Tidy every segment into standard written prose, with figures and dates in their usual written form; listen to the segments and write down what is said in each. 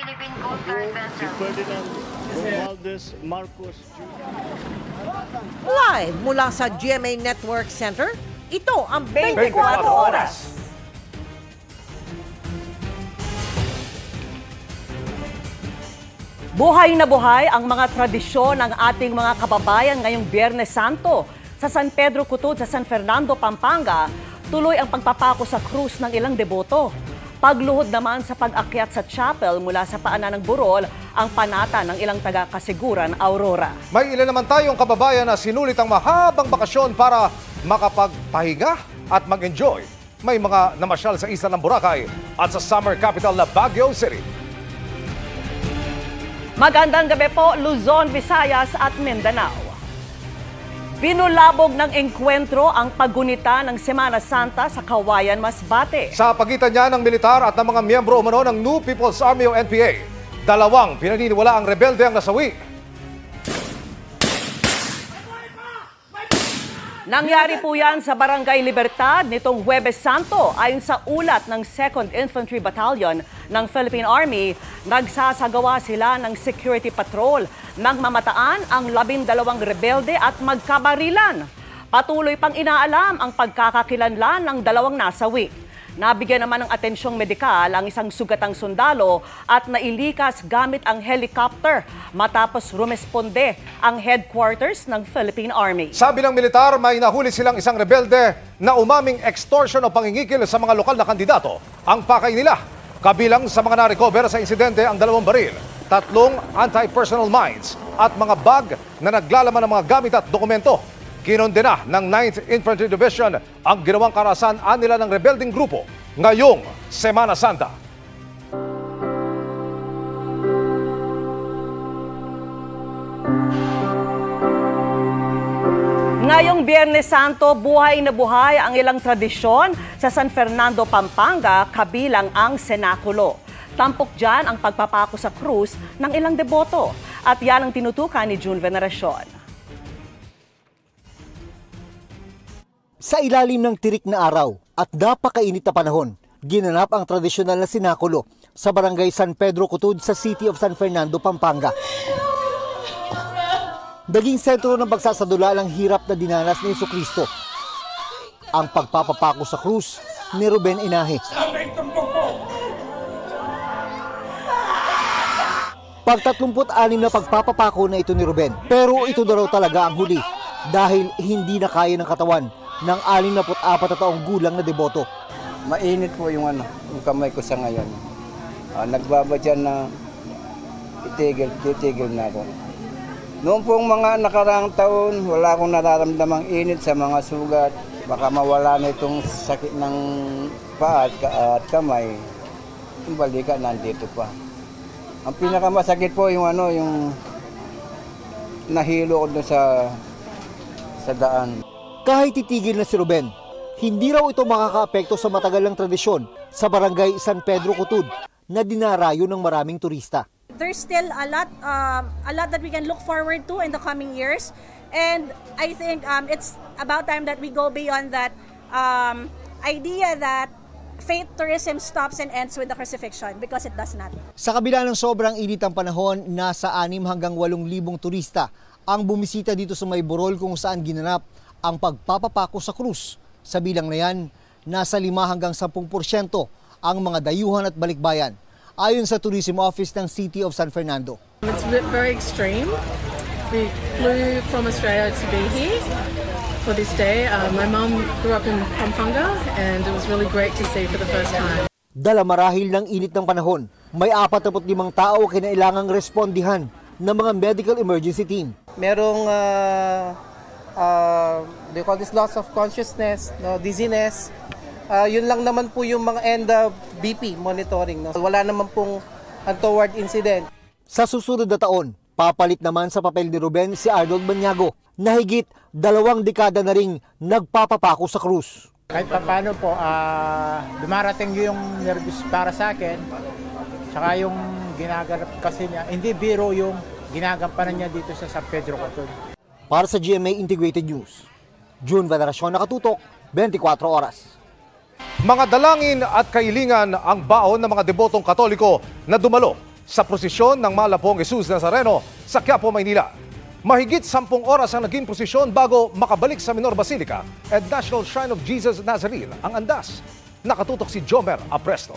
Philippine Coast Guard vessel. Ferdinand Romualdez Marcos Jr. Live mula sa GMA Network Center, ito ang 24 Oras. Buhay na buhay ang mga tradisyon ng ating mga kababayan ngayong Biyernes Santo. Sa San Pedro Cutud sa San Fernando, Pampanga, tuloy ang pagpapako sa krus ng ilang deboto. Pagluhod naman sa pag-akyat sa chapel mula sa paanan ng burol ang panata ng ilang taga-Kasiguran, Aurora. May ilan naman tayong kababayan na sinulit ang mahabang bakasyon para makapagpahinga at mag-enjoy. May mga namasyal sa isla ng Boracay at sa summer capital na Baguio City. Magandang gabi po, Luzon, Visayas at Mindanao. Binulabog ng engkwentro ang paggunita ng Semana Santa sa Kawayan, Masbate. Sa pagitan niya ng militar at ng mga miyembro umano ng New People's Army o NPA, dalawang pinaniniwala ang rebelde ang nasawi. Nangyari po yan sa Barangay Libertad nitong Huwebes Santo. Ayon sa ulat ng 2nd Infantry Battalion ng Philippine Army, nagsasagawa sila ng security patrol nang mamataan ang 12 rebelde at magkabarilan. Patuloy pang inaalam ang pagkakakilanlan ng dalawang nasawi. Nabigyan naman ng atensyong medikal ang isang sugatang sundalo at nailikas gamit ang helicopter matapos rumesponde ang headquarters ng Philippine Army. Sabi ng militar, may nahuli silang isang rebelde na umaming extortion o pangingikil sa mga lokal na kandidato. Ang pakay nila, kabilang sa mga na-recover sa insidente ang 2 baril, 3 anti-personnel mines at mga bag na naglalaman ng mga gamit at dokumento. Kinondena ng 9th Infantry Division ang ginawang karahasan nila ng rebelding grupo ngayong Semana Santa. Ngayong Biyernes Santo, buhay na buhay ang ilang tradisyon sa San Fernando, Pampanga, kabilang ang senakulo. Tampok dyan ang pagpapako sa krus ng ilang deboto. At yan ang tinutukan ni June Veneracion. Sa ilalim ng tirik na araw at napakainit na panahon, ginanap ang tradisyonal na sinakulo sa Barangay San Pedro Cutud sa City of San Fernando, Pampanga. Naging sentro ng pagsasadula ng hirap na dinanas ni Jesucristo. Ang pagpapapako sa krus ni Ruben Inahe. Pag 36 na pagpapapako na ito ni Ruben, pero ito na raw talaga ang huli dahil hindi na kaya ng katawan ng 64 na taong gulang na deboto. Mainit po yung kamay ko sa ngayon. Nagbabadyan na titigil na ako. Noong pong mga nakaraang taon, wala akong nararamdamang init sa mga sugat. Baka mawala na itong sakit ng paa at kamay. Yung balika nandito pa. Ang pinakamasakit po yung yung nahilo ko doon sa daan. Kahit titigil na si Ruben, hindi raw ito makakaapekto sa matagal ng tradisyon sa Barangay San Pedro Cutud na dinarayo ng maraming turista. There's still a lot that we can look forward to in the coming years, and I think it's about time that we go beyond that idea that faith tourism stops and ends with the crucifixion, because it does not. Sa kabila ng sobrang init ang panahon, nasa 6 hanggang 8,000 turista ang bumisita dito sa May Burol kung saan ginanap ang pagpapapako sa krus. Sa bilang na yan, nasa 5 hanggang 10% ang mga dayuhan at balikbayan, ayon sa Tourism Office ng City of San Fernando. It's very extreme. We flew from Australia to be here for this day. My mum grew up in Pampanga and it was really great to see for the first time. Dala marahil ng init ng panahon, may 45 tao kinailangang respondihan ng mga medical emergency team. Merong they call this loss of consciousness, dizziness. Yun lang naman po yung mga end BP monitoring. Wala naman pong untoward incident. Sa susunod na taon, papalit naman sa papel ni Ruben si Arnold Banyago na higit 2 dekada na ring nagpapapako sa krus. Kahit paano po, dumarating yung nervous para sa akin, saka yung ginaganap kasi niya, hindi biro yung ginagampanan niya dito sa San Pedro Cutud. Para sa GMA Integrated News, June Veneracion, nakatutok, 24 oras. Mga dalangin at kailingan ang baon ng mga debotong Katoliko na dumalo sa prosesyon ng Malapong Jesus Nazareno sa Quiapo, Maynila. Mahigit 10 oras ang naging prosesyon bago makabalik sa Minor Basilica at National Shrine of Jesus Nazarene ang andas. Nakatutok si Jomer Apresto.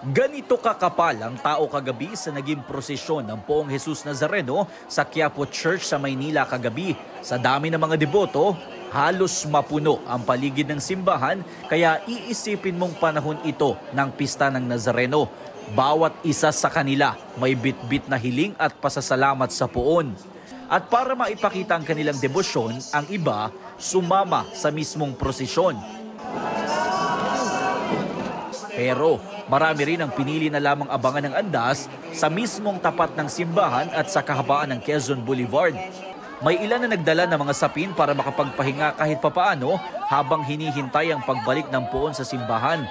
Ganito kakapal ang tao kagabi sa naging prosesyon ng Poong Jesus Nazareno sa Quiapo Church sa Maynila kagabi. Sa dami ng mga deboto, halos mapuno ang paligid ng simbahan kaya iisipin mong panahon ito ng pista ng Nazareno. Bawat isa sa kanila may bit-bit na hiling at pasasalamat sa Poon. At para maipakita ang kanilang debosyon, ang iba sumama sa mismong prosesyon. Pero marami rin ang pinili na lamang abangan ng andas sa mismong tapat ng simbahan at sa kahabaan ng Quezon Boulevard. May ilan na nagdala ng mga sapin para makapagpahinga kahit papaano habang hinihintay ang pagbalik ng Poon sa simbahan.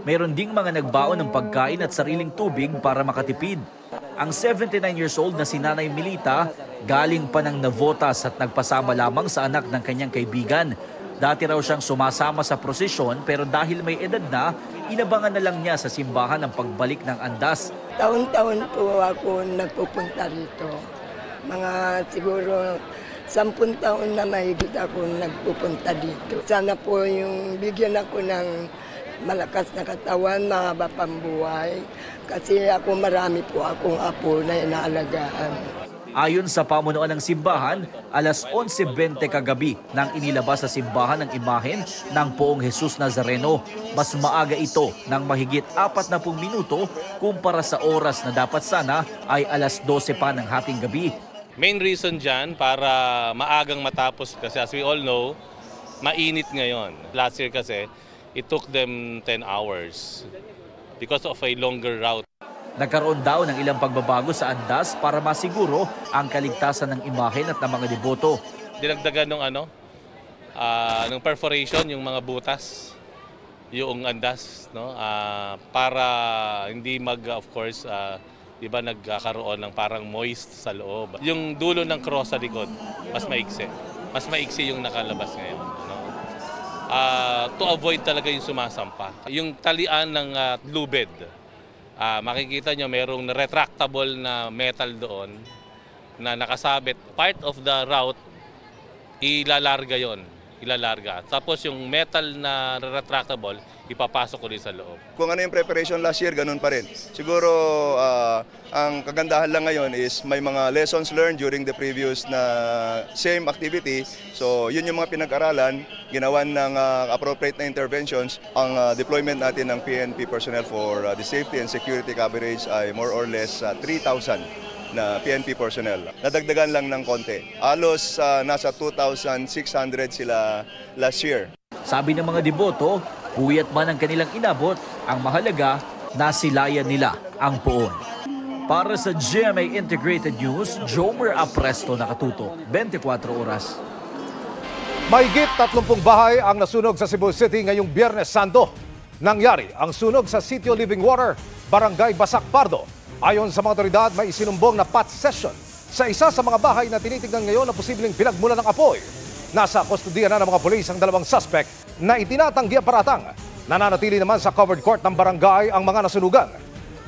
Mayroon ding mga nagbaon ng pagkain at sariling tubig para makatipid. Ang 79 years old na si Nanay Milita galing pa ng Navotas at nagpasama lamang sa anak ng kanyang kaibigan. Dati raw siyang sumasama sa prosesyon pero dahil may edad na, inabangan na lang niya sa simbahan ang pagbalik ng andas. Taon-taon po ako nagpupunta rito. Mga siguro 10 taon na mahigit ako nagpupunta dito. Sana po yung bigyan ako ng malakas na katawan, mahaba pang buhay. Kasi ako marami po akong apo na inaalagaan. Ayon sa pamunuan ng simbahan, alas 11:20 kagabi nang inilabas sa simbahan ang imahen ng Poong Jesus Nazareno. Mas maaga ito ng mahigit 40 minuto kumpara sa oras na dapat sana ay alas 12 pa ng hating gabi. Main reason dyan para maagang matapos kasi as we all know, mainit ngayon. Last year kasi, it took them 10 hours because of a longer route. Nagkaroon daw ng ilang pagbabago sa andas para masiguro ang kaligtasan ng imahen at ng mga deboto. Dinagdagan ng perforation yung mga butas, yung andas, no? Para hindi of course, diba nagkakaroon ng parang moist sa loob. Yung dulo ng cross sa likod, mas maiksi. Mas maiksi yung nakalabas ngayon. No? To avoid talaga yung sumasampa. Yung talian ng lubid. Makikita nyo merong retractable na metal doon na nakasabit. Part of the route, ilalarga yon, ilalarga. Tapos yung metal na retractable, ipapasok ulit sa loob. Kung ano yung preparation last year, ganun pa rin. Siguro ang kagandahan lang ngayon is may mga lessons learned during the previous na same activity. So yun yung mga pinag-aralan, ginawan ng appropriate na interventions. Ang deployment natin ng PNP personnel for the safety and security coverage ay more or less 3,000 na PNP personnel. Nadagdagan lang ng konti. Halos nasa 2,600 sila last year. Sabi ng mga deboto, huyat man ang kanilang inabot, ang mahalaga, nasilayan nila ang Poon. Para sa GMA Integrated News, Jomer Apresto nakatutok, 24 oras. Mahigit 30 bahay ang nasunog sa Cebu City ngayong Biyernes Santo. Nangyari ang sunog sa Sitio Living Water, Barangay Basak Pardo. Ayon sa mga otoridad, may isinumbong na pot session sa isa sa mga bahay na tinitignan ngayon na posibleng pinagmulan ng apoy. Nasa kustodiya na ng mga pulis ang 2 suspect na itinatanggi ang paratang. Nananatili naman sa covered court ng barangay ang mga nasunugan.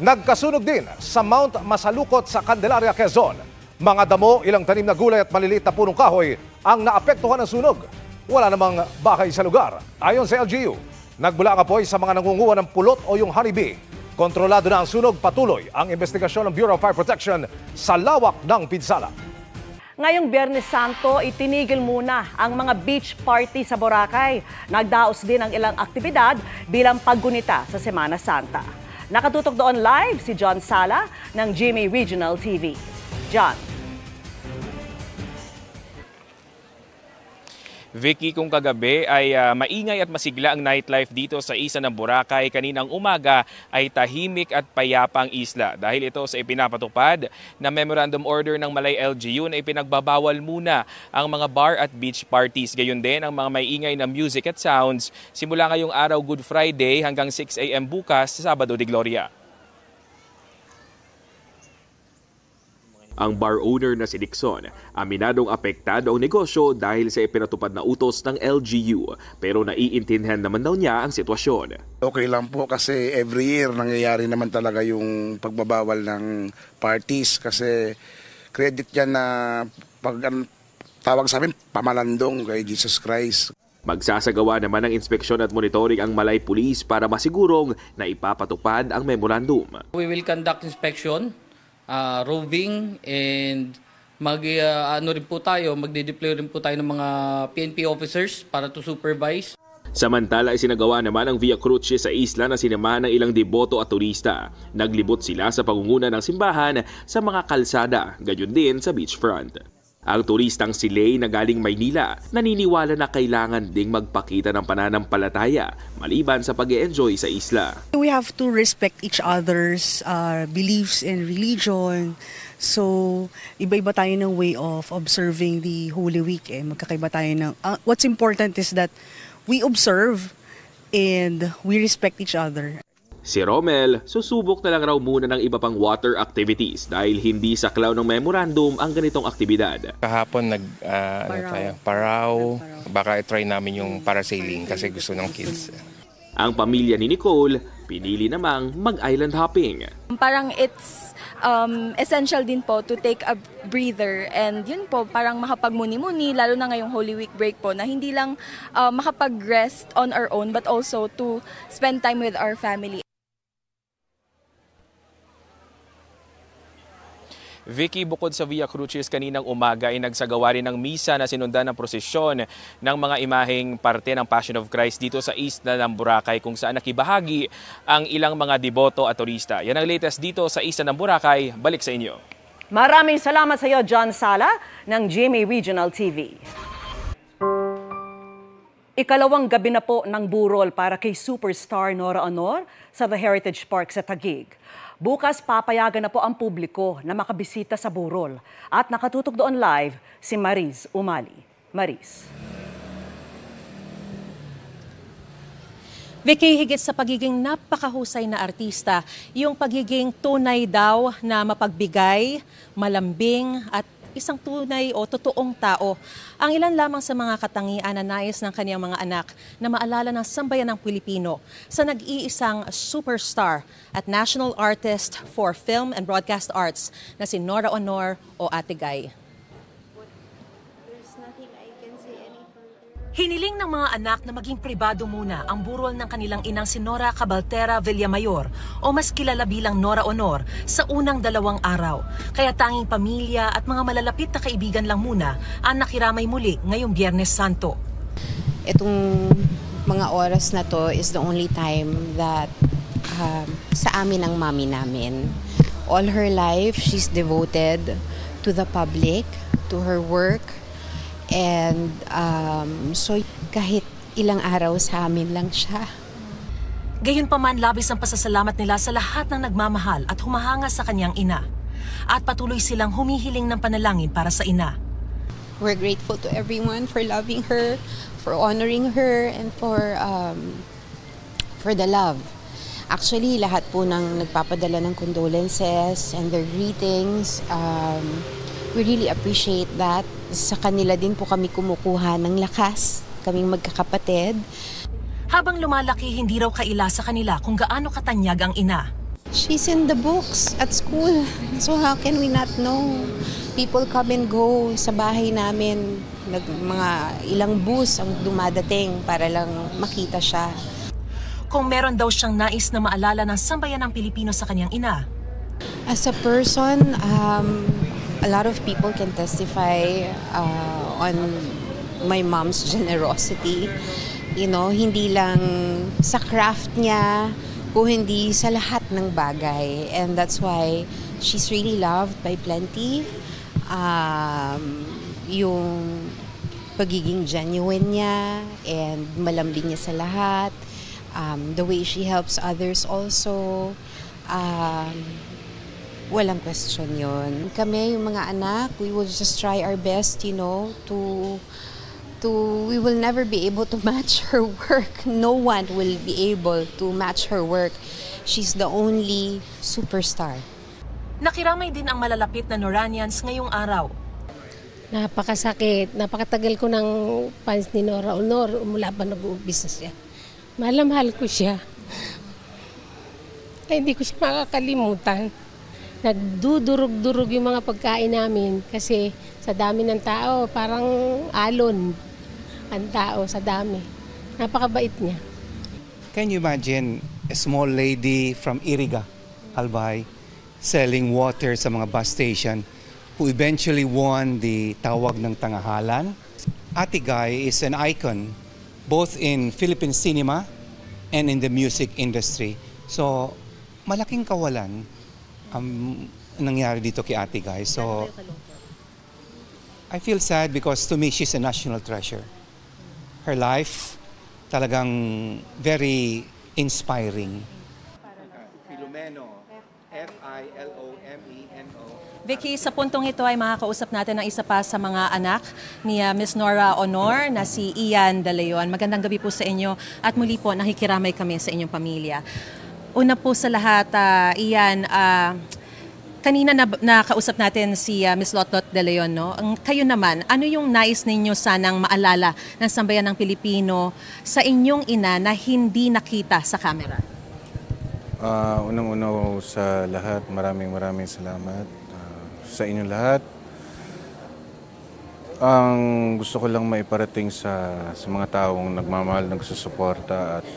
Nagkasunog din sa Mount Masalukot sa Candelaria, Quezon. Mga damo, ilang tanim na gulay at maliliit na punong kahoy ang naapektuhan ng sunog. Wala namang bahay sa lugar. Ayon sa LGU, nagmula ang apoy sa mga nangunguha ng pulot o yung honeybee. Kontrolado na ang sunog, patuloy ang investigasyon ng Bureau of Fire Protection sa lawak ng pinsala. Ngayong Biyernes Santo, itinigil muna ang mga beach party sa Boracay. Nagdaos din ang ilang aktibidad bilang paggunita sa Semana Santa. Nakatutok doon live si John Sala ng GMA Regional TV. John. Vicky, kung kagabi ay maingay at masigla ang nightlife dito sa isa ng Boracay, kaninang umaga ay tahimik at payapa ang isla. Dahil ito sa ipinapatupad na Memorandum Order ng Malay LGU na ipinagbabawal muna ang mga bar at beach parties. Gayon din ang mga maingay na music at sounds simula ngayong araw Good Friday hanggang 6 a.m. bukas sa Sabado de Gloria. Ang bar owner na si Dixon, aminadong apektado ang negosyo dahil sa ipinatupad na utos ng LGU, pero naiintindihan naman daw niya ang sitwasyon. Okay lang po kasi every year nangyayari naman talaga yung pagbabawal ng parties kasi credit yan na tawag sa amin pamalandong kay Jesus Christ. Magsasagawa naman ng inspeksyon at monitoring ang Malay Police para masigurong na ipapatupad ang memorandum. We will conduct inspection, roving, and magde-deploy rin po tayo ng mga PNP officers para to supervise. Samantala, isinagawa naman ang Via Crucis sa isla na sinamahan ng ilang deboto at turista. Naglibot sila sa pangunguna ng simbahan sa mga kalsada, gayon din sa beachfront. Ang turistang si Lay na galing Maynila, naniniwala na kailangan ding magpakita ng pananampalataya maliban sa pag-e-enjoy sa isla. We have to respect each other's beliefs and religion. So, iba-iba tayo ng way of observing the Holy Week. Magkakaiba tayo ng... what's important is that we observe and we respect each other. Si Romel, susubok na lang raw muna ng iba pang water activities dahil hindi saklaw ng memorandum ang ganitong aktibidad. Kahapon Paraw. Baka i-try namin yung parasailing kasi gusto ng kids. Ang pamilya ni Nicole, pinili namang mag-island hopping. Parang it's essential din po to take a breather and yun po parang makapagmuni-muni lalo na ngayong Holy Week break po na hindi lang makapag-rest on our own but also to spend time with our family. Vicky, bukod sa Via Crucis kaninang umaga ay nagsagawa rin ng misa na sinundan ng prosesyon ng mga imaheng parte ng Passion of Christ dito sa isla ng Boracay kung saan nakibahagi ang ilang mga deboto at turista. Yan ang latest dito sa isla ng Boracay. Balik sa inyo. Maraming salamat sa iyo, John Sala ng GMA Regional TV. Ikalawang gabi na po ng burol para kay superstar Nora Aunor sa The Heritage Park sa Taguig. Bukas papayagan na po ang publiko na makabisita sa burol. At nakatutok doon live si Mariz Umali. Mariz. Vicky, higit sa pagiging napakahusay na artista, yung pagiging tunay daw na mapagbigay, malambing at isang tunay o totoong tao. Ang ilan lamang sa mga katangian na nais ng kaniyang mga anak na maalala ng sambayan ng Pilipino sa nag-iisang superstar at national artist for film and broadcast arts na si Nora Aunor o Ate Guy. Hiniling ng mga anak na maging pribado muna ang burol ng kanilang inang si Nora Cabaltera Villamayor o mas kilala bilang Nora Aunor sa unang 2 araw. Kaya tanging pamilya at mga malalapit na kaibigan lang muna ang nakiramay muli ngayong Biyernes Santo. Itong mga oras na to is the only time that sa amin ang mami namin. All her life, she's devoted to the public, to her work. And so kahit ilang araw sa amin lang siya. Gayunpaman, labis ang pasasalamat nila sa lahat ng nagmamahal at humahanga sa kanyang ina. At patuloy silang humihiling ng panalangin para sa ina. We're grateful to everyone for loving her, for honoring her, and for the love. Actually, lahat po ng nagpapadala ng condolences and their greetings, we really appreciate that. Sa kanila din po kami kumukuha ng lakas, kaming magkakapatid. Habang lumalaki, hindi raw kaila sa kanila kung gaano katanyag ang ina. She's in the books at school, so how can we not know? People come and go sa bahay namin. Mga ilang bus ang dumadating para lang makita siya. Kung meron daw siyang nais na maalala ng sambayan ng Pilipino sa kanyang ina. As a person, a lot of people can testify on my mom's generosity. You know, hindi lang sa craft niya, o hindi sa lahat ng bagay. And that's why she's really loved by plenty. Yung pagiging genuine niya and malambing niya sa lahat. The way she helps others also. Walang question yun. Kami, yung mga anak, we will just try our best, you know, we will never be able to match her work. No one will be able to match her work. She's the only superstar. Nakiramay din ang malalapit na Noranians ngayong araw. Napakasakit. Napakatagal ko ng fans ni Nora Honor mula pa nag-uumpisa siya. Mahal ko siya. Ay, hindi ko siya makakalimutan. Nagdudurog-durog yung mga pagkain namin kasi sa dami ng tao, parang alon ang tao sa dami. Napakabait niya. Can you imagine a small lady from Iriga, Albay, selling water sa mga bus station who eventually won the Tawag ng Tangahalan? Ate Guy is an icon both in Philippine cinema and in the music industry. So, malaking kawalan nangyari dito kay Ate Guy. So, I feel sad because to me, she's a national treasure. Her life, talagang very inspiring. Filomeno, Filomeno. Vicky, sa puntong ito ay makakausap natin ang isa pa sa mga anak ni Miss Nora Honor na si Ian De Leon. Magandang gabi po sa inyo at muli po nakikiramay kami sa inyong pamilya. Una po sa lahat, Ian, kanina nakausap natin si Miss Lotlot De Leon. No? Kayo naman, ano yung nais ninyo sanang maalala ng sambayan ng Pilipino sa inyong ina na hindi nakita sa camera? Unang-una sa lahat, maraming salamat sa inyong lahat. Ang gusto ko lang maiparating sa mga taong nagmamahal, nagsusuporta at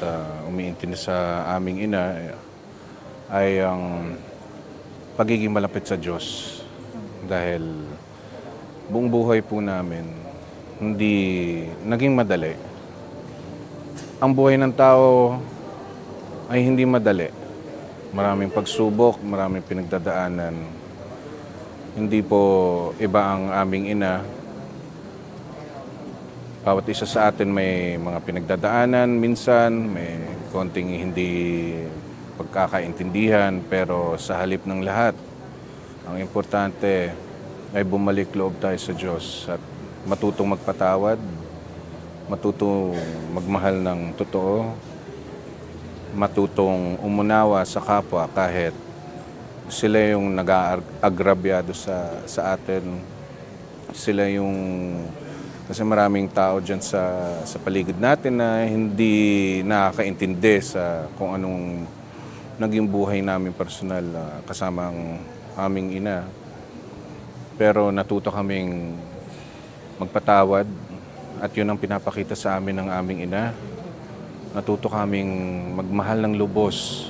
umiintindi sa aming ina ay ang pagiging malapit sa Diyos. Dahil buong buhay po namin hindi naging madali. Ang buhay ng tao ay hindi madali. Maraming pagsubok, maraming pinagdadaanan. Hindi po iba ang aming ina. Bawat isa sa atin may mga pinagdadaanan, minsan may konting hindi pagkakaintindihan, pero sa halip ng lahat, ang importante ay bumalik loob tayo sa Diyos at matutong magpatawad, matutong magmahal ng totoo, matutong umunawa sa kapwa kahit sila yung nag-aagrabyado sa atin, sila yung kasi maraming tao dyan sa paligid natin na hindi nakakaintindi sa kung anong naging buhay namin personal kasama ang aming ina. Pero natuto kaming magpatawad at yun ang pinapakita sa amin ng aming ina. Natuto kaming magmahal ng lubos,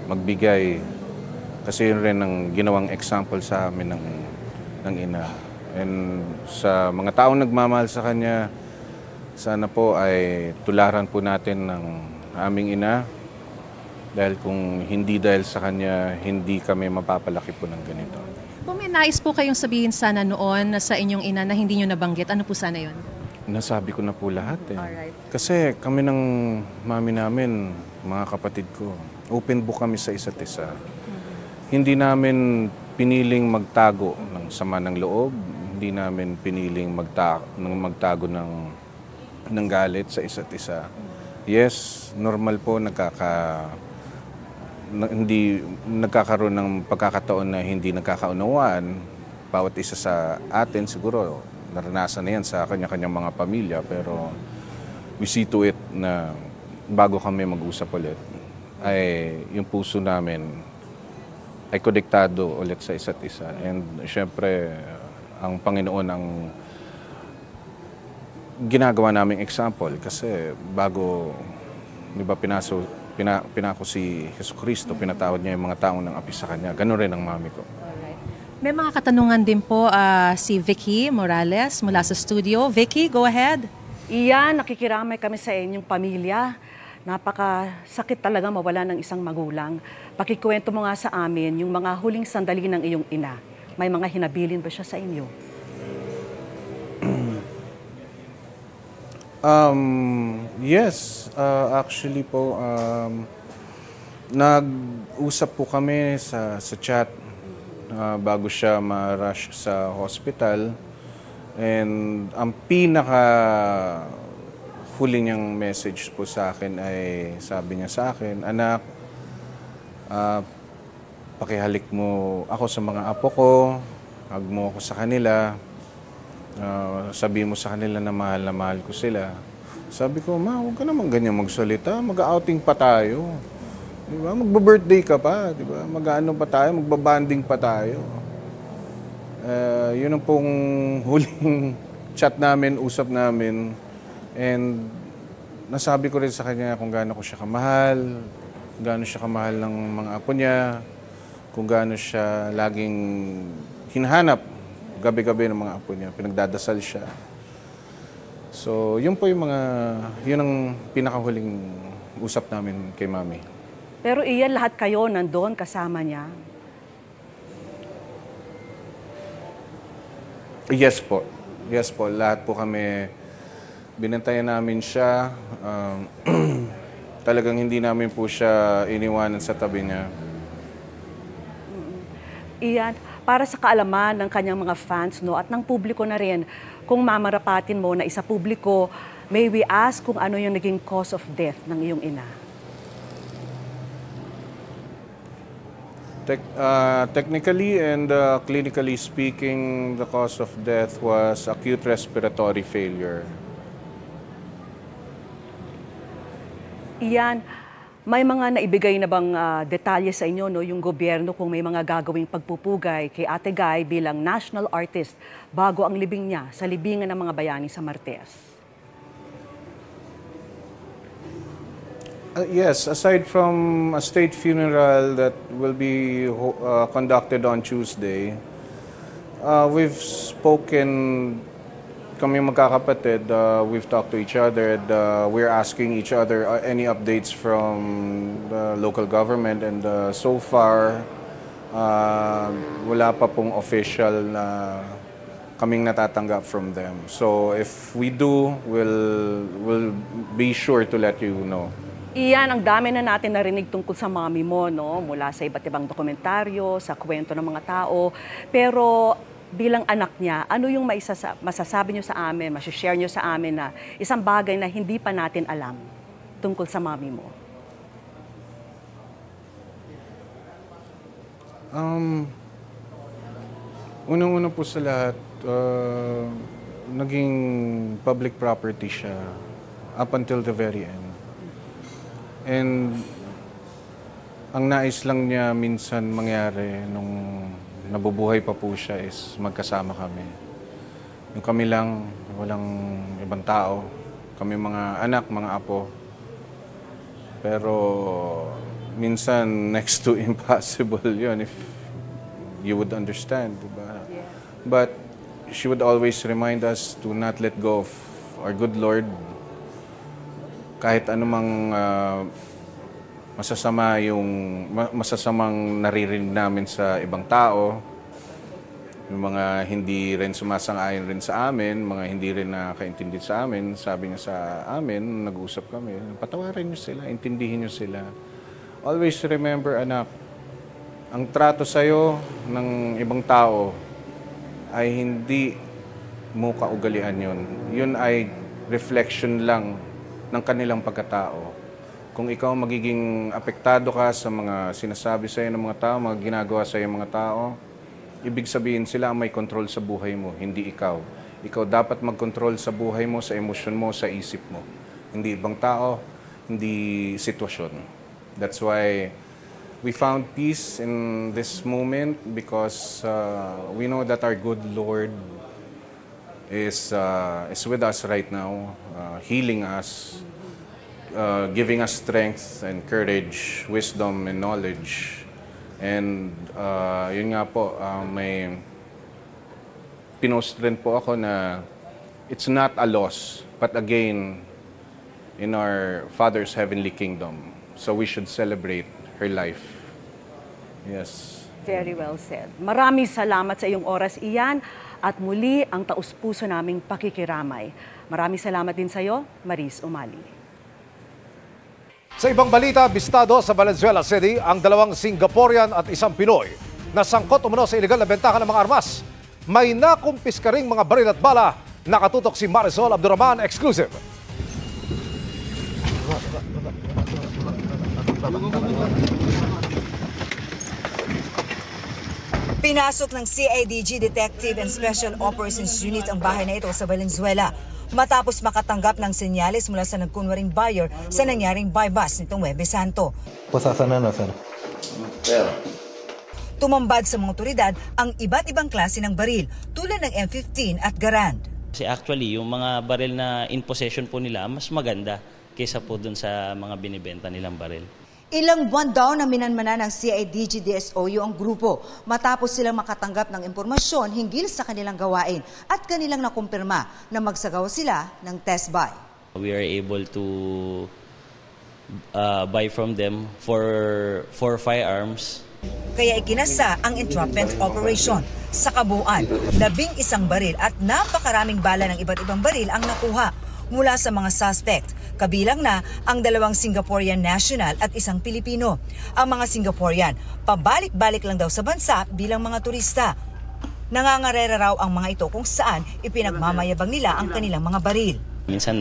magbigay. Kasi yun rin ang ginawang example sa amin ng ina. And sa mga taong nagmamahal sa Kanya, sana po ay tularan po natin ng aming ina. Dahil kung hindi dahil sa Kanya, hindi kami mapapalaki po ng ganito. Kung may nais po kayong sabihin sana noon sa inyong ina na hindi nyo nabanggit, ano po sana yun? Nasabi ko na po lahat eh. Alright. Kasi kami ng mami namin, mga kapatid ko, open book kami sa isa't isa. Hindi namin piniling magtago ng sama ng loob. Hindi namin piniling magtago ng galit sa isa't isa. Yes, normal po hindi nagkakaroon ng pagkakataon na hindi nagkakaunawaan. Bawat isa sa atin siguro naranasan na yan sa kanya-kanyang mga pamilya, pero we see to it na bago kami mag-usap ulit ay yung puso namin ay konektado ulit sa isa't isa. And syempre, ang Panginoon ang ginagawa naming example kasi bago, di ba, pinako si Jesucristo, pinatawad niya yung mga taong nang api sa Kanya. Ganun rin ang mami ko. Alright. May mga katanungan din po si Vicky Morales mula sa studio. Vicky, go ahead. Iyan, nakikiramay kami sa inyong pamilya. Napakasakit talaga mawala ng isang magulang. Pakikwento mo nga sa amin yung mga huling sandali ng iyong ina. May mga hinabilin ba siya sa inyo? Yes, actually po, nag-usap po kami sa chat bago siya ma-rush sa hospital. And ang huli niyang message po sa akin ay sabi niya sa akin, "Anak, pakihalik mo ako sa mga apo ko, hug mo ako sa kanila, sabi mo sa kanila na mahal ko sila. Sabi ko, ma, huwag ka naman ganyan magsalita, mag-outing pa tayo. Diba? Magba-birthday ka pa, diba? Mag-ano pa tayo, magbabanding pa tayo. Yun ang pong huling chat namin, usap namin. And nasabi ko rin sa kanya kung gaano ko siya kamahal, gaano siya kamahal ng mga apo niya, kung gaano siya laging hinahanap gabi-gabi ng mga apo niya, pinagdadasal siya. So, yun po yung yun ang pinakahuling usap namin kay Mami. Pero iyan, lahat kayo nandoon kasama niya? Yes po. Yes po. Lahat po kami, binantayan namin siya. Talagang hindi namin po siya iniwanan sa tabi niya. Iyan, para sa kaalaman ng kanyang mga fans, no, at ng publiko na rin, kung mamarapatin mo na isa publiko, may we ask kung ano yung naging cause of death ng iyong ina? Technically and clinically speaking, the cause of death was acute respiratory failure. Iyan, may mga naibigay na bang detalye sa inyo, no, yung gobyerno kung may mga gagawing pagpupugay kay Ate Guy bilang national artist bago ang libing niya sa libingan ng mga bayani sa Martes? Yes, aside from a state funeral that will be conducted on Tuesday, we've spoken, kami magkakapatid, we've talked to each other, and we're asking each other any updates from the local government, and so far, wala pa pong official na kaming natatanggap from them. So if we do, we'll be sure to let you know. Iyan, ang dami na natin narinig tungkol sa mami mo, no? Mula sa iba't ibang dokumentaryo, sa kwento ng mga tao. Pero bilang anak niya, ano yung masasabi niyo sa amin, masishare niyo sa amin na isang bagay na hindi pa natin alam tungkol sa mami mo? Unang-una po sa lahat, naging public property siya up until the very end. And ang nais lang niya minsan mangyari nung nabubuhay pa po siya is magkasama kami. Yung kami lang, walang ibang tao. Kami mga anak, mga apo. Pero minsan next to impossible yun if you would understand, diba? Yeah. But she would always remind us to not let go of our good Lord. Kahit anumang masasamang naririnig namin sa ibang tao, yung mga hindi rin sumasang-ayon rin sa amin, mga hindi rin nakakaintindi sa amin, sabi niya sa amin, nag-uusap kami, patawarin niyo sila, intindihin niyo sila. Always remember, anak, ang trato sa'yo ng ibang tao ay hindi mo kaugalian yun. Yun ay reflection lang ng kanilang pagkatao. Kung ikaw magiging apektado ka sa mga sinasabi sa'yo ng mga tao, mga ginagawa sa'yo ng mga tao, ibig sabihin sila ang may control sa buhay mo, hindi ikaw. Ikaw dapat mag-control sa buhay mo, sa emosyon mo, sa isip mo. Hindi ibang tao, hindi sitwasyon. That's why we found peace in this moment because we know that our good Lord is with us right now, healing us, giving us strength and courage, wisdom and knowledge. And yun nga po, may pinost rin po ako na it's not a loss, but a gain in our Father's heavenly kingdom. So we should celebrate her life. Yes. Very well said. Maraming salamat sa iyong oras, Ian. At muli ang taus-puso naming pakikiramay. Maraming salamat din sa iyo, Maris Umali. Sa ibang balita, bistado sa Valenzuela City ang dalawang Singaporean at isang Pinoy na sangkot umano sa iligal na bentahan ng mga armas. May nakumpis ka ring mga baril at bala. Nakatutok si Marisol Abdurrahman, exclusive. Pinasok ng CIDG Detective and Special Operations Unit ang bahay na ito sa Valenzuela matapos makatanggap ng senyales mula sa nagkunwaring buyer sa nangyaring buy-bust nitong Huwebes Santo. Tumambad sa mga otoridad ang iba't ibang klase ng baril tulad ng M15 at Garand. Kasi actually, yung mga baril na in possession po nila, mas maganda kaysa po dun sa mga binibenta nilang baril. Ilang buwan daw na minanmana ng CIDG DSOU ang grupo matapos silang makatanggap ng impormasyon hinggil sa kanilang gawain at kanilang nakumpirma na magsagawa sila ng test buy. We are able to buy from them for firearms. Kaya ikinasa ang entrapment operation. Sa kabuuan, 11 baril at napakaraming bala ng iba't ibang baril ang nakuha mula sa mga suspect. Kabilang na ang 2 Singaporean national at 1 Pilipino. Ang mga Singaporean, pabalik-balik lang daw sa bansa bilang mga turista. Nangangarera raw ang mga ito kung saan ipinagmamayabang nila ang kanilang mga baril. Minsan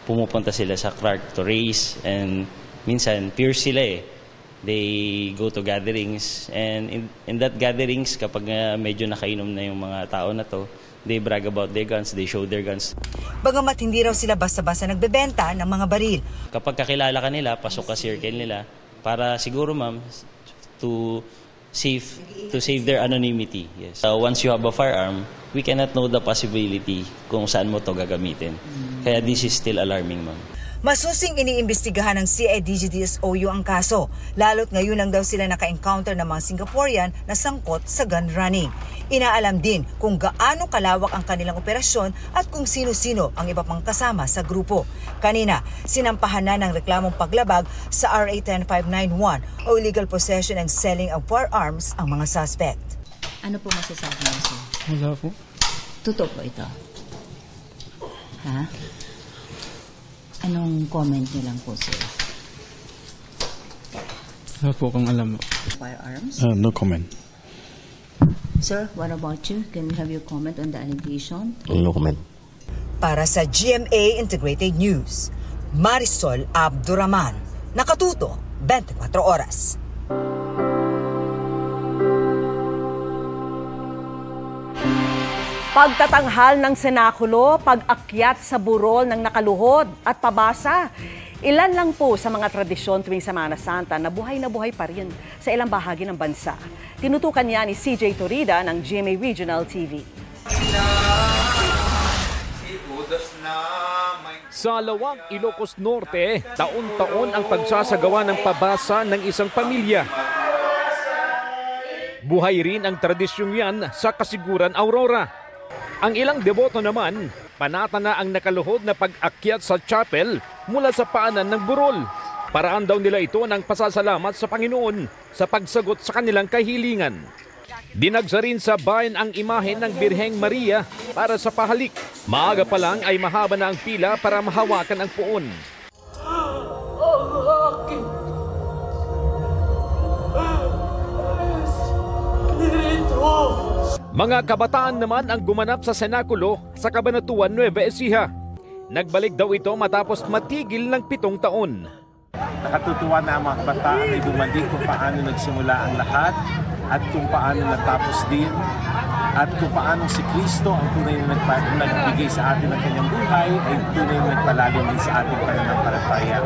pumupunta sila sa Clark to race and minsan pure sila eh. They go to gatherings and in that gatherings kapag medyo nakainom na yung mga tao na to, they brag about their guns, they show their guns. Bagamat hindi raw sila basta-basta nagbebenta ng mga baril. Kapag kakilala ka nila, pasok ka circle nila para siguro ma'am to save their anonymity. Yes. Once you have a firearm, we cannot know the possibility kung saan mo to gagamitin. Kaya this is still alarming ma'am. Masusing iniimbestigahan ng CIDG DSOU ang kaso, lalo't ngayon lang daw sila naka-encounter ng mga Singaporean na sangkot sa gun running. Inaalam din kung gaano kalawak ang kanilang operasyon at kung sino-sino ang iba pang kasama sa grupo. Kanina, sinampahan na ng reklamong paglabag sa RA 10591 o illegal possession and selling of firearms ang mga suspect. Ano po masasabi mo, sir? Wala po. Totoo po ito? Ha? Anong comment niyo lang po, sir? Wala po kang alam. Firearms? No comment. Sir, what about you? Can we have your comment on the allegation? No comment. Para sa GMA Integrated News, Marisol Abduraman. Nakatuto, 24 oras. Pagtatanghal ng senakulo, pag-akyat sa burol ng nakaluhod at pabasa. Ilan lang po sa mga tradisyon tuwing Semana Santa na buhay pa rin sa ilang bahagi ng bansa. Tinutukan niya ni CJ Torida ng GMA Regional TV. Sa Lawag, Ilocos Norte, taon-taon ang pagsasagawa ng pabasa ng isang pamilya. Buhay rin ang tradisyong yan sa Kasiguran, Aurora. Ang ilang deboto naman, panata na ang nakaluhod na pag-akyat sa chapel mula sa paanan ng burol. Paraan daw nila ito ng pasasalamat sa Panginoon sa pagsagot sa kanilang kahilingan. Dinagsa rin sa bayan ang imahe ng Birheng Maria para sa pahalik. Maaga pa lang ay mahaba na ang pila para mahawakan ang puon. Mga kabataan naman ang gumanap sa senakulo sa Cabanatuan, Nueva Ecija. Nagbalik daw ito matapos matigil ng 7 taon. Nakatutuwa na ang mga kabataan ay bumalik kung paano nagsimula ang lahat at kung paano natapos din at kung paano si Kristo ang tunay na nagbigay sa atin ng kanyang buhay ay tunay na nagpalalim din sa ating pananampalataya.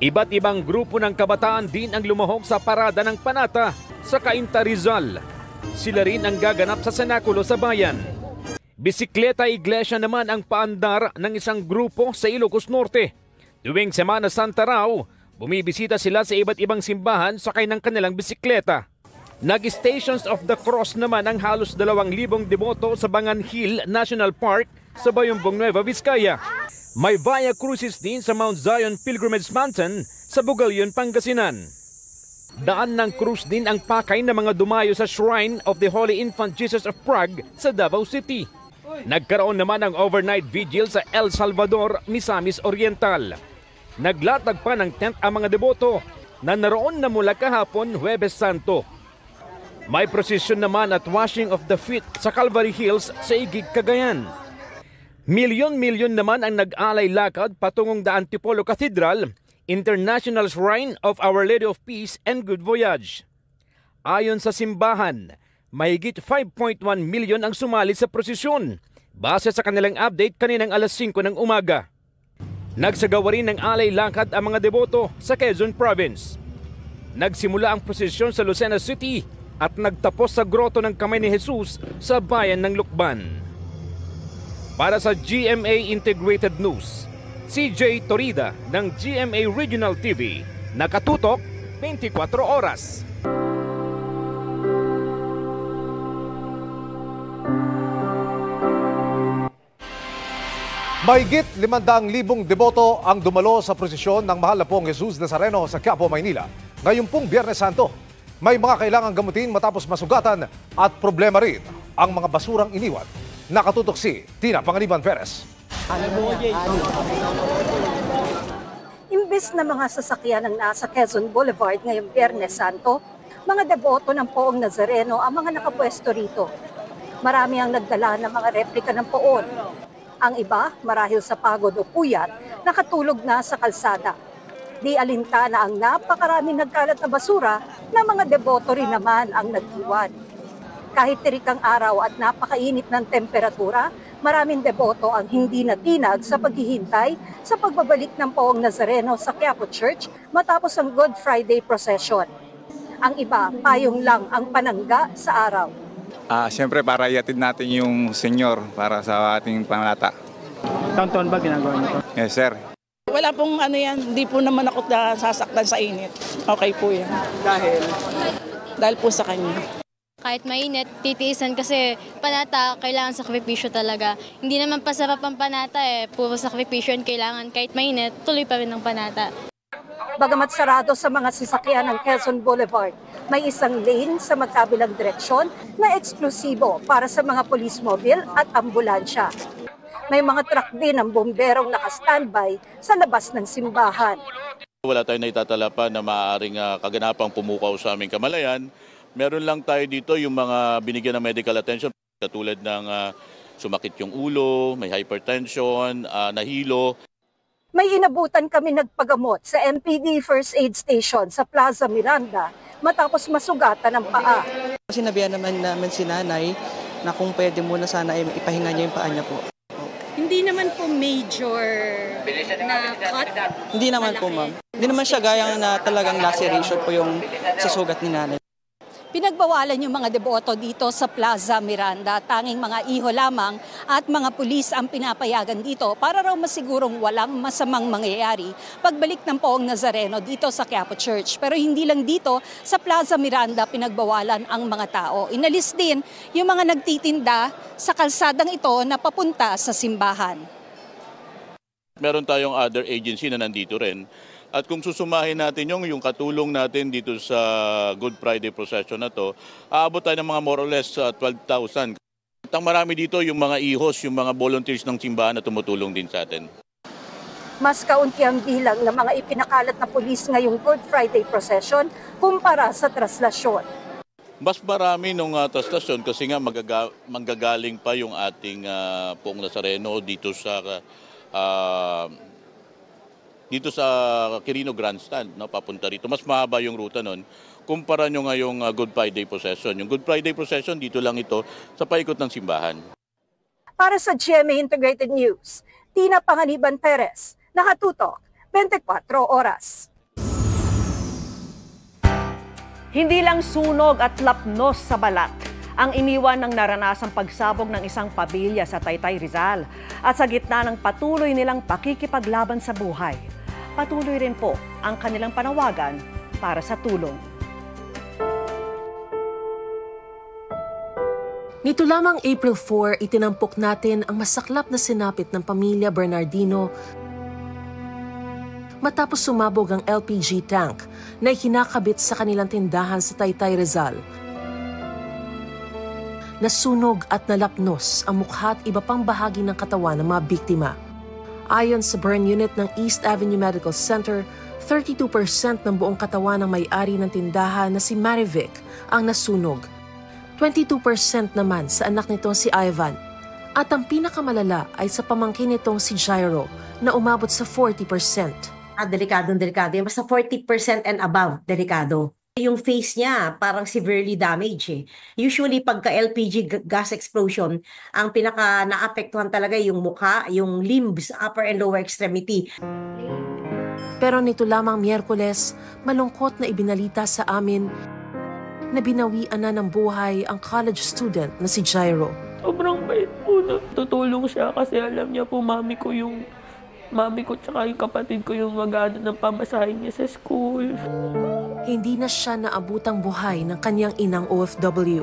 Iba't ibang grupo ng kabataan din ang lumahok sa parada ng Panata sa Cainta, Rizal. Sila rin ang gaganap sa senakulo sa bayan. Bisikleta Iglesia naman ang paandar ng isang grupo sa Ilocos Norte. Tuwing Semana Santa raw, bumibisita sila sa iba't ibang simbahan sakay ng kanilang bisikleta. Nag-Stations of the Cross naman ang halos 2,000 deboto sa Bangan Hill National Park sa Bayumbong, Nueva Vizcaya. May Via Crucis din sa Mount Zion Pilgrimage Mountain sa Bugalyon, Pangasinan. Daan ng krus din ang pakay ng mga dumayo sa Shrine of the Holy Infant Jesus of Prague sa Davao City. Nagkaroon naman ng overnight vigil sa El Salvador, Misamis Oriental. Naglatag pa ng tent ang mga deboto na naroon na mula kahapon, Huwebes Santo. May prosesyon naman at washing of the feet sa Calvary Hills sa Igig, Cagayan. Milyon-milyon naman ang nag-alay lakad patungong The Antipolo Cathedral, International Shrine of Our Lady of Peace and Good Voyage. Ayon sa simbahan, Mahigit 5.1 milyon ang sumali sa prosesyon, base sa kanilang update kaninang alas 5 ng umaga. Nagsagawa rin ng alay lakad ang mga deboto sa Quezon Province. Nagsimula ang prosesyon sa Lucena City at nagtapos sa Grotto ng Kamay ni Jesus sa bayan ng Lukban. Para sa GMA Integrated News, CJ Torida ng GMA Regional TV, nakatutok 24 oras. Mahigit 500,000 deboto ang dumalo sa prosesyon ng Mahal na Poong Jesus Nazareno sa Quiapo, Maynila. Ngayon pong Biyernes Santo, may mga kailangang gamutin matapos masugatan at problema rin ang mga basurang iniwan. Nakatutok si Tina Panganiban Perez. Imbes na mga sasakyan ang nasa Quezon Boulevard ngayong Biyernes Santo, mga deboto ng Poong Nazareno ang mga nakapwesto rito. Marami ang nagdala ng mga replika ng poon. Ang iba, marahil sa pagod o puyat, nakatulog na sa kalsada. Di alintana ang napakaraming nagkalat na basura na mga deboto rin naman ang nag-iwan. Kahit tirikang araw at napakainit ng temperatura, maraming deboto ang hindi natinag sa paghihintay sa pagbabalik ng Poong Nazareno sa Quiapo Church matapos ang Good Friday procession. Ang iba, payong lang ang panangga sa araw. Siyempre para iatid natin yung senyor para sa ating pangalata. Taon-taon ba ginagawa niyo? Yes, sir. Wala pong ano yan, hindi po naman ako sasaktan sa init. Okay po yan. Dahil po sa kanya. Kahit mainit, titiisan kasi panata, kailangan sakripisyo talaga. Hindi naman pasarap ang panata puro sakripisyo kailangan. Kahit mainit, tuloy pa rin ang panata. Bagamat sarado sa mga sasakyan ng Quezon Boulevard, may isang lane sa magkabilang direksyon na eksklusibo para sa mga police mobile at ambulansya. May mga truck din ng bomberong naka-standby sa labas ng simbahan. Wala tayong naitatala pa na maaaring kaganapang pumukaw sa aming kamalayan. Meron lang tayo dito yung mga binigyan ng medical attention katulad ng sumakit yung ulo, may hypertension, nahilo. May inabutan kami nagpagamot sa MPD First Aid Station sa Plaza Miranda matapos masugatan ng paa. Sinabihan naman namin si nanay na kung pwede muna sana ipahinga niya yung paa niya po. Hindi naman po major na cut? Hindi naman po, ma'am. Hindi naman siya gaya na talagang laceration po yung sasugat ni nanay. Pinagbawalan yung mga deboto dito sa Plaza Miranda. Tanging mga iho lamang at mga pulis ang pinapayagan dito para raw masigurong walang masamang mangyayari pagbalik ng Poong Nazareno dito sa Quiapo Church. Pero hindi lang dito, sa Plaza Miranda pinagbawalan ang mga tao. Inalis din yung mga nagtitinda sa kalsadang ito na papunta sa simbahan. Meron tayong other agency na nandito rin. At kung susumahin natin yung katulong natin dito sa Good Friday procession na to, aabot tayo ng mga more or less 12,000. At ang marami dito yung mga ihos, yung mga volunteers ng simbahan na tumutulong din sa atin. Mas kaunti ang bilang ng mga ipinakalat na pulis ngayong Good Friday procession kumpara sa traslasyon. Mas marami nung traslasyon kasi nga manggagaling pa yung ating Poong Nazareno dito sa Quirino Grandstand, no, papunta rito. Mas mahaba yung ruta nun. Kumpara nyo ngayong Good Friday procession. Yung Good Friday procession, dito lang ito sa paikot ng simbahan. Para sa GMA Integrated News, Tina Panganiban Perez, nakatutok 24 oras. Hindi lang sunog at lapnos sa balat ang iniwan ng naranasang pagsabog ng isang pamilya sa Taytay, Rizal. At sa gitna ng patuloy nilang pakikipaglaban sa buhay, patuloy rin po ang kanilang panawagan para sa tulong. Nito lamang April 4, itinampok natin ang masaklap na sinapit ng pamilya Bernardino matapos sumabog ang LPG tank na ikinakabit sa kanilang tindahan sa Taytay, Rizal. Nasunog at nalapnos ang mukha at iba pang bahagi ng katawan ng mga biktima. Ayon sa burn unit ng East Avenue Medical Center, 32% ng buong katawan ng may-ari ng tindahan na si Marivic ang nasunog. 22% naman sa anak nito si Ivan. At ang pinakamalala ay sa pamangkin nitong si Jairo na umabot sa 40%. Delikado. Basta 40% and above, delikado. Yung face niya parang severely damaged eh. Usually pagka LPG gas explosion, ang pinaka naapektuhan talaga yung mukha, yung limbs, upper and lower extremity. Pero nito lamang Miyerkules, malungkot na ibinalita sa amin na binawian na ng buhay ang college student na si Jairo. Sobrang bait po na tutulong siya kasi alam niya po mami ko tsaka yung kapatid ko yung mag-ano ng pamasahin niya sa school. Hindi na siya naabutang buhay ng kanyang inang OFW.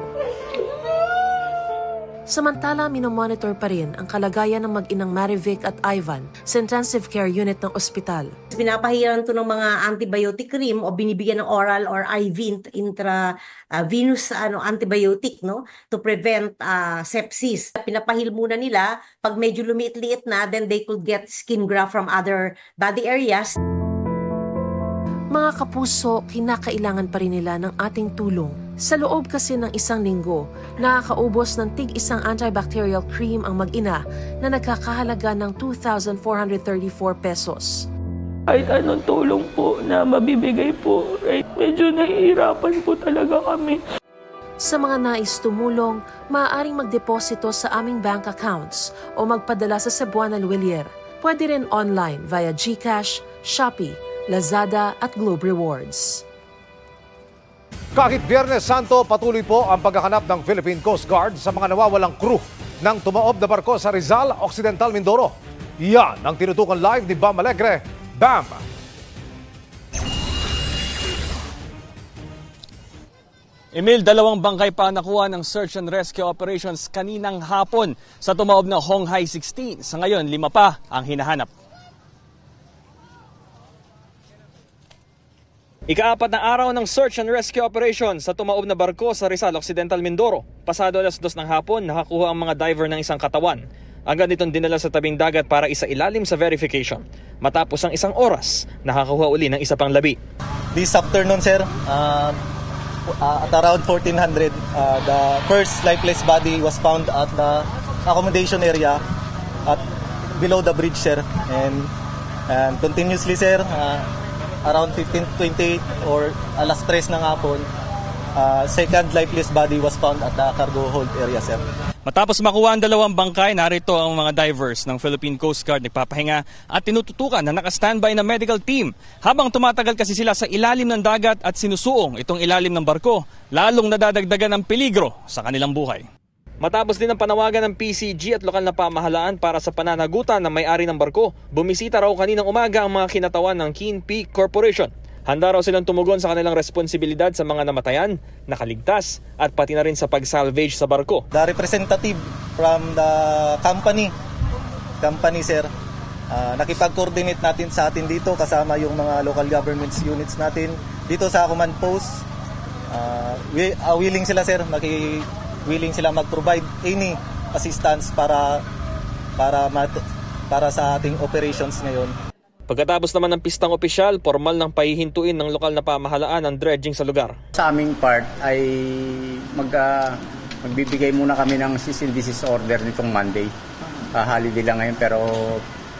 Samantala, minomonitor pa rin ang kalagayan ng mag-inang Marivic at Ivan sa intensive care unit ng ospital. Pinapahiran to ng mga antibiotic cream o binibigyan ng oral or IV intravenous antibiotic to prevent sepsis. Pinapahil muna nila, pag medyo lumiit-liit na, then they could get skin graft from other body areas. Mga kapuso, kinakailangan pa rin nila ng ating tulong. Sa loob kasi ng 1 linggo, nakakaubos ng tig-isang antibacterial cream ang mag-ina na nagkakahalaga ng 2,434 pesos. Kahit anong tulong po na mabibigay po, medyo nahihirapan po talaga kami. Sa mga nais tumulong, maaaring magdeposito sa aming bank accounts o magpadala sa Cebuana Luwilier. Pwede rin online via GCash, Shopee, Lazada at Globe Rewards. Kahit Biyernes Santo, patuloy po ang paghahanap ng Philippine Coast Guard sa mga nawawalang crew ng tumaob na barko sa Rizal, Occidental Mindoro. Yan ang tinutukan live ni Bam Alegre. Bam! Emil, 2 bangkay pa nakuha ng search and rescue operations kaninang hapon sa tumaob na Honghai 16. Sa ngayon, 5 pa ang hinahanap. Ika-4 na araw ng search and rescue operation sa tumaob na barko sa Rizal, Occidental Mindoro. Pasado alas 2 ng hapon, nakakuha ang mga diver ng isang katawan. Agad itong dinala sa tabing dagat para isailalim sa verification. Matapos ang 1 oras, nakakuha uli ng isa pang labi. This afternoon, sir, at around 1400, the first lifeless body was found at the accommodation area at below the bridge, sir. And continuously, sir, around 15:28 or alas 3 ng hapon, second lifeless body was found at the cargo hold area, sir. Matapos makuha ang 2 bangkay, narito ang mga divers ng Philippine Coast Guard nagpapahinga at tinututukan na naka-standby na medical team. Habang tumatagal kasi sila sa ilalim ng dagat at sinusuong itong ilalim ng barko, lalong nadadagdagan ng peligro sa kanilang buhay. Matapos din ang panawagan ng PCG at lokal na pamahalaan para sa pananagutan ng may-ari ng barko, bumisita raw kaninang umaga ang mga kinatawan ng Keen Peak Corporation. Handa raw silang tumugon sa kanilang responsibilidad sa mga namatayan, nakaligtas at pati na rin sa pag-salvage sa barko. The representative from the company sir, nakipag-coordinate natin sa atin dito kasama yung mga local governments units natin dito sa command post. Willing sila, sir, willing sila mag-provide any assistance para sa ating operations ngayon. Pagkatapos naman ng pistang opisyal, formal ng pahihintuin ng lokal na pamahalaan ang dredging sa lugar. Sa aming part ay magbibigay muna kami ng cease and desist order nitong Monday. Holiday lang ngayon pero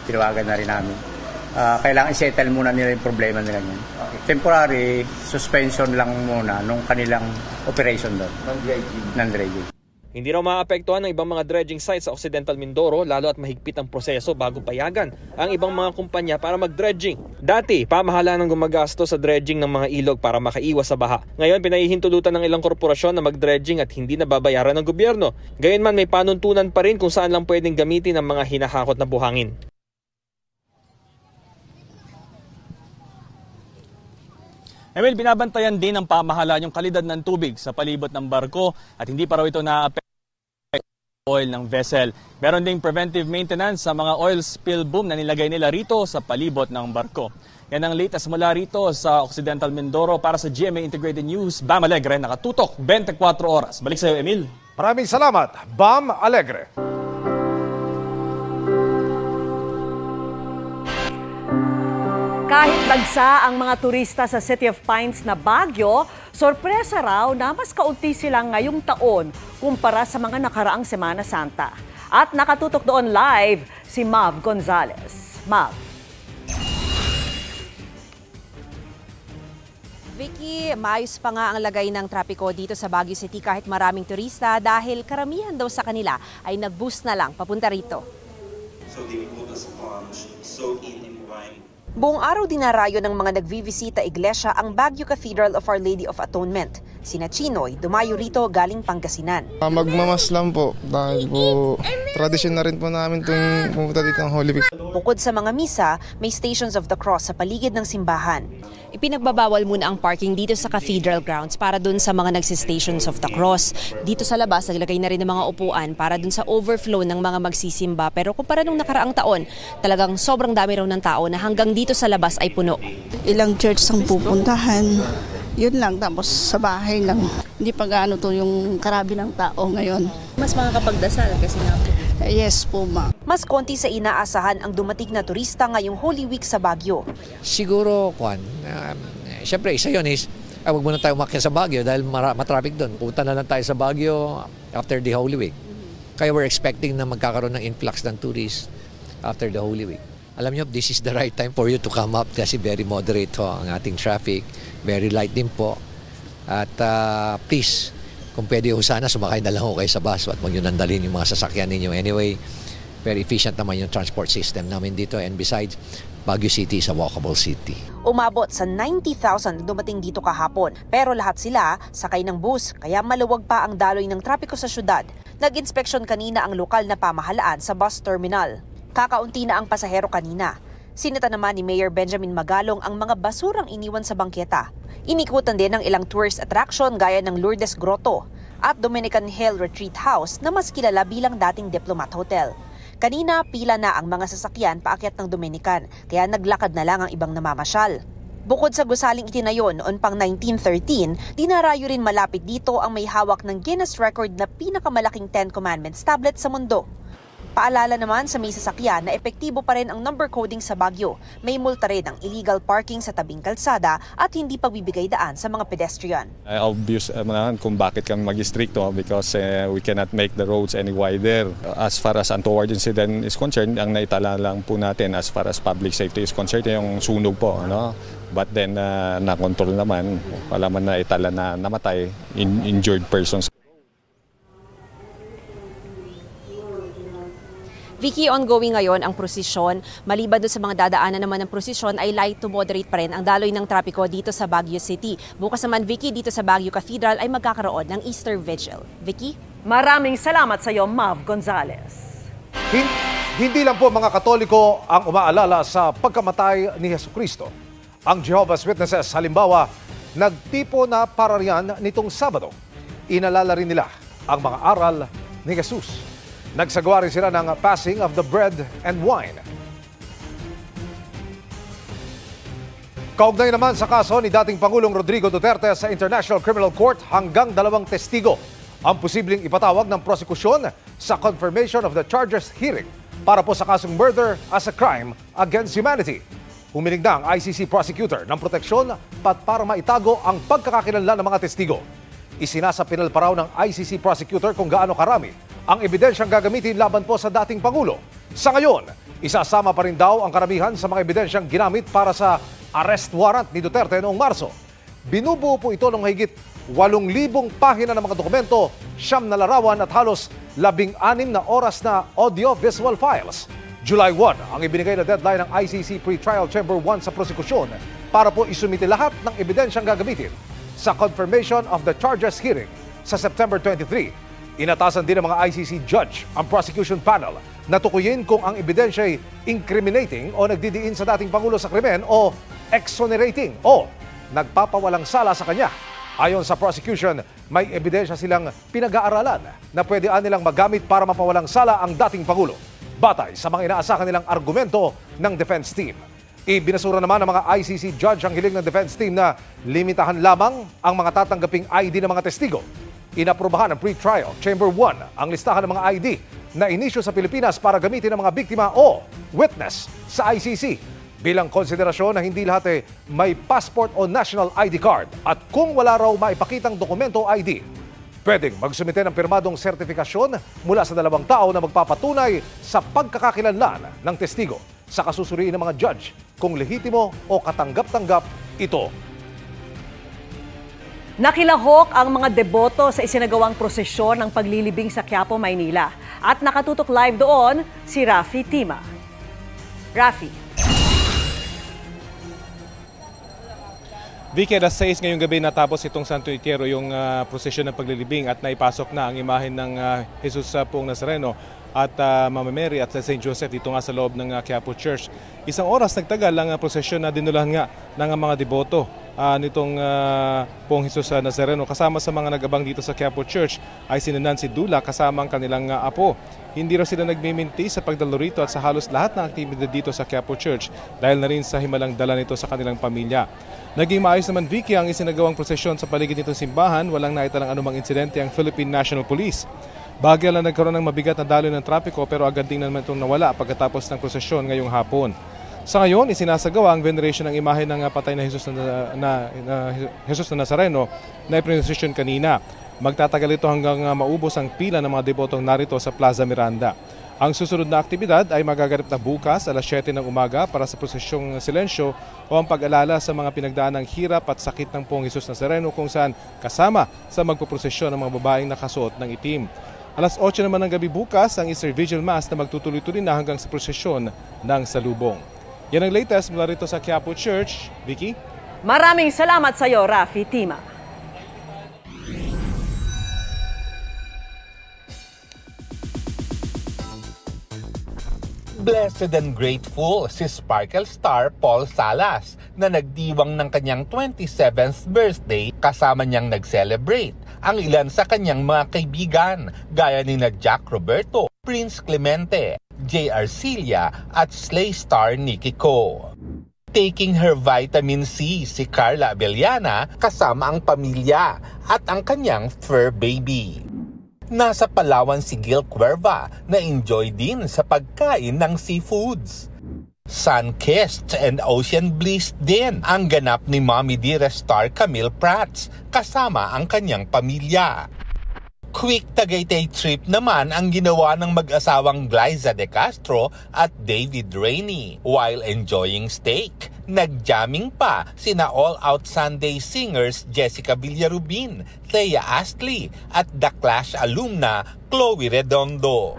tinawagan na rin namin. Kailangan i-settle muna nila yung problema nila ngayon. Temporary suspension lang muna nung kanilang operation doon. Non-dredging. Hindi raw maapektuhan ng ibang mga dredging sites sa Occidental Mindoro lalo at mahigpit ang proseso bago payagan ang ibang mga kumpanya para mag-dredging. Dati, pamahalaan ang gumagasto sa dredging ng mga ilog para makaiwas sa baha. Ngayon, pinahihintulutan ng ilang korporasyon na mag-dredging at hindi nababayaran ng gobyerno. Gayunman, may panuntunan pa rin kung saan lang pwedeng gamitin ang mga hinahakot na buhangin. Emil, binabantayan din ng pamahalaan yung kalidad ng tubig sa palibot ng barko at hindi pa raw ito naapektuhan oil ng vessel. Meron ding preventive maintenance sa mga oil spill boom na nilagay nila rito sa palibot ng barko. Yan ang latest mula rito sa Occidental Mindoro. Para sa GMA Integrated News, Bam Alegre, nakatutok 24 oras. Balik sa iyo, Emil. Maraming salamat, Bam Alegre. Kahit dagsa ang mga turista sa City of Pines na Baguio, sorpresa raw na mas kaunti sila ngayong taon kumpara sa mga nakaraang Semana Santa. At nakatutok doon live si Mav Gonzalez. Mav. Vicky, maayos pa nga ang lagay ng trapiko dito sa Baguio City kahit maraming turista dahil karamihan daw sa kanila ay nag-bus na lang papunta rito. Buong araw dinarayo ng mga nagvivisita iglesia ang Baguio Cathedral of Our Lady of Atonement. Sina Chinoy, dumayo rito galing Pangasinan. Magmamas lang po dahil po tradisyon na rin po namin itong pumunta dito ng Holy Week. Bukod sa mga misa, may Stations of the Cross sa paligid ng simbahan. Ipinagbabawal muna ang parking dito sa Cathedral Grounds para dun sa mga nagsi-Stations of the Cross. Dito sa labas, naglagay na rin ng mga upuan para dun sa overflow ng mga magsisimba. Pero kumpara nung nakaraang taon, talagang sobrang dami raw ng tao na hanggang dito sa labas ay puno. Ilang church ang pupuntahan. Yun lang, tapos sa bahay lang. Hindi pa gaano to yung karabi ng tao ngayon. Mas makakapagdasal kasi nga po. Yes po, ma. Mas konti sa inaasahan ang dumating na turista ngayong Holy Week sa Baguio. Siguro, siyempre isa yun is, wag muna tayo umakyat sa Baguio dahil matraffic doon. Punta na lang tayo sa Baguio after the Holy Week. Kaya we're expecting na magkakaroon ng influx ng tourists after the Holy Week. Alam nyo, this is the right time for you to come up kasi very moderate ho ang ating traffic. Very light din po. At please, kung pwede ho sana, sumakay na lang ho kayo sa bus at huwag nyo nandalhin yung mga sasakyan ninyo. Anyway, very efficient naman yung transport system namin dito. And besides, Baguio City is a walkable city. Umabot sa 90,000 na dumating dito kahapon. Pero lahat sila sakay ng bus, kaya maluwag pa ang daloy ng trapiko sa syudad. Nag-inspeksyon kanina ang lokal na pamahalaan sa bus terminal. Kakaunti na ang pasahero kanina. Sinita naman ni Mayor Benjamin Magalong ang mga basurang iniwan sa bangketa. Inikutan din ng ilang tourist attraction gaya ng Lourdes Grotto at Dominican Hill Retreat House na mas kilala bilang dating Diplomat Hotel. Kanina, pila na ang mga sasakyan paakyat ng Dominican, kaya naglakad na lang ang ibang namamasyal. Bukod sa gusaling itinayo noon pang 1913, dinarayo rin malapit dito ang may hawak ng Guinness Record na pinakamalaking 10 Commandments tablet sa mundo. Paalala naman sa may sasakyan na epektibo pa rin ang number coding sa Baguio. May multa rin ang illegal parking sa tabing kalsada at hindi pagbibigay daan sa mga pedestrian. Obvious naman kung bakit kami mag-stricto because we cannot make the roads any wider. As far as untoward incident is concerned, ang naitala lang po natin as far as public safety is concerned, yung sunog po. Ano? But then na-control naman, wala man na itala na namatay, injured persons. Vicky, ongoing ngayon ang prosesyon. Maliban doon sa mga dadaanan naman ng prosesyon ay light to moderate pa rin ang daloy ng trapiko dito sa Baguio City. Bukas naman, Vicky, dito sa Baguio Cathedral ay magkakaroon ng Easter Vigil. Vicky? Maraming salamat sa iyo, Mav Gonzalez. Hindi lang po mga Katoliko ang umaalala sa pagkamatay ni Jesucristo. Ang Jehovah's Witnesses, halimbawa, nagtipo na para riyan nitong Sabado. Inalala rin nila ang mga aral ni Jesus. Nagsagawa rin sila ng passing of the bread and wine. Kaugnay naman sa kaso ni dating Pangulong Rodrigo Duterte sa International Criminal Court, hanggang 2 testigo ang posibleng ipatawag ng prosekusyon sa confirmation of the charges hearing para po sa kasong murder as a crime against humanity. Humiling na ang ICC prosecutor ng proteksyon para maitago ang pagkakakilanlan ng mga testigo. Isinasapinal pa raw ng ICC prosecutor kung gaano karami ang ebidensyang gagamitin laban po sa dating Pangulo. Sa ngayon, isasama pa rin daw ang karamihan sa mga ebidensyang ginamit para sa arrest warrant ni Duterte noong Marso. Binubuo po ito ng higit 8,000 pahina ng mga dokumento, 9 na larawan at halos 16 na oras na audio-visual files. July 1 ang ibinigay na deadline ng ICC Pre-Trial Chamber 1 sa prosekusyon para po isumite lahat ng ebidensyang gagamitin sa confirmation of the charges hearing sa September 23. Inatasan din ng mga ICC judge ang prosecution panel na tukuyin kung ang ebidensya ay incriminating o nagdidiin sa dating Pangulo sa krimen o exonerating o nagpapawalang sala sa kanya. Ayon sa prosecution, may ebidensya silang pinag-aaralan na pwede nilang magamit para mapawalang sala ang dating Pangulo, batay sa mga inaasahan nilang argumento ng defense team. Ibinasura naman ng mga ICC judge ang hiling ng defense team na limitahan lamang ang mga tatanggaping ID ng mga testigo. Inaprubahan ng Pre-Trial Chamber 1 ang listahan ng mga ID na inisyu sa Pilipinas para gamitin ng mga biktima o witness sa ICC. Bilang konsiderasyon na hindi lahat may passport o national ID card at kung wala raw maipakitang dokumento o ID, pwedeng magsumite ng pirmadong sertifikasyon mula sa 2 tao na magpapatunay sa pagkakakilanlan ng testigo sa kasusuriin ng mga judge kung lehitimo o katanggap-tanggap ito. Nakilahok ang mga deboto sa isinagawang prosesyon ng paglilibing sa Quiapo, Maynila. At nakatutok live doon si Rafi Tima. Rafi. Vicky, alas 6 ngayong gabi natapos itong Santo Entierro yung prosesyon ng paglilibing at naipasok na ang imahen ng Jesus Poong Nazareno at Mama Mary at St. Joseph dito nga sa loob ng Quiapo Church. Isang oras nagtagal ang prosesyon na dinulahan nga ng mga deboto nitong Poong Jesus Nazareno. Kasama sa mga nagabang dito sa Quiapo Church ay si Nancy Dula kasama ang kanilang apo. Hindi raw sila nagmiminti sa pagdalo rito at sa halos lahat ng aktibidad dito sa Quiapo Church dahil na rin sa himalang dala nito sa kanilang pamilya. Naging maayos naman, Vicky, ang isinagawang prosesyon sa paligid nitong simbahan. Walang naitalang anumang insidente ang Philippine National Police. Bagay lang nagkaroon ng mabigat na daloy ng trapiko pero agad din naman itong nawala pagkatapos ng prosesyon ngayong hapon. Sa ngayon, isinasagawa ang veneration ng imahe ng patay na Jesus Jesus na Nazareno na iprosesyon kanina. Magtatagal ito hanggang maubos ang pila ng mga debotong narito sa Plaza Miranda. Ang susunod na aktibidad ay magaganap na bukas alas 7 ng umaga para sa prosesyong silensyo o ang pag-alala sa mga pinagdaanang hirap at sakit ng Poong Jesus Nazareno kung saan kasama sa magpuprosesyon ng mga babaeng nakasuot ng itim. Alas 8 naman ng gabi bukas ang Easter Vigil Mass na magtutuloy-tuloy na hanggang sa prosesyon ng salubong. Yan ang latest mula rito sa Quiapo Church. Vicky? Maraming salamat sa iyo, Rafi Tima. Blessed and grateful si Sparkle star Paul Salas na nagdiwang ng kanyang 27th birthday kasama niyang nag-celebrate ang ilan sa kanyang mga kaibigan gaya ni na Jack Roberto, Prince Clemente, J. Arcilia at Slay star Nikki Co. Taking her vitamin C si Carla Abellana kasama ang pamilya at ang kanyang fur baby. Nasa Palawan si Gil Cuerva na enjoy din sa pagkain ng seafoods. Sun-kissed and ocean-blissed din ang ganap ni Mommy Dear star Camille Prats kasama ang kanyang pamilya. Quick Tagaytay trip naman ang ginawa ng mag-asawang Glyza De Castro at David Rainey. While enjoying steak, nag-jamming pa sina all-out Sunday singers Jessica Villarubin, Thea Astley at The Clash alumna Chloe Redondo.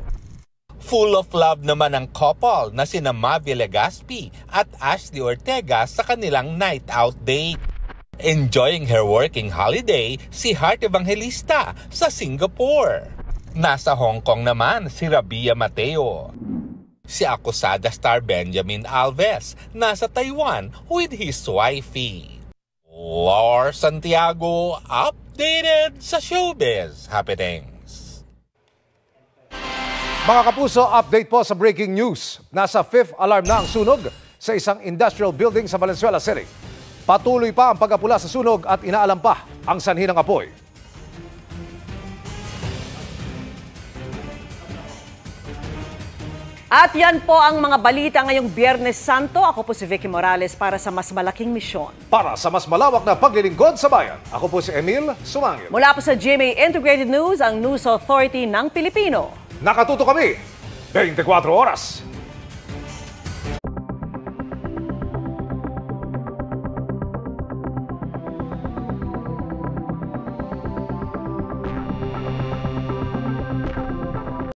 Full of love naman ang couple na sina Mavi Legaspi at Ashley Ortega sa kanilang night out date. Enjoying her working holiday si Heart Evangelista sa Singapore. Nasa Hong Kong naman si Rabia Mateo. Si akusada star Benjamin Alves nasa Taiwan with his wifey. Lor Santiago updated sa showbiz happenings. Mga kapuso, update po sa breaking news. Nasa 5th alarm na ang sunog sa isang industrial building sa Valenzuela City. Patuloy pa ang pag-apula sa sunog at inaalam pa ang sanhi ng apoy. At yan po ang mga balita ngayong Biyernes Santo. Ako po si Vicky Morales para sa mas malaking misyon. Para sa mas malawak na paglilingkod sa bayan, ako po si Emil Sumangil. Mula po sa GMA Integrated News, ang News Authority ng Pilipino. Nakatuto kami 24 oras.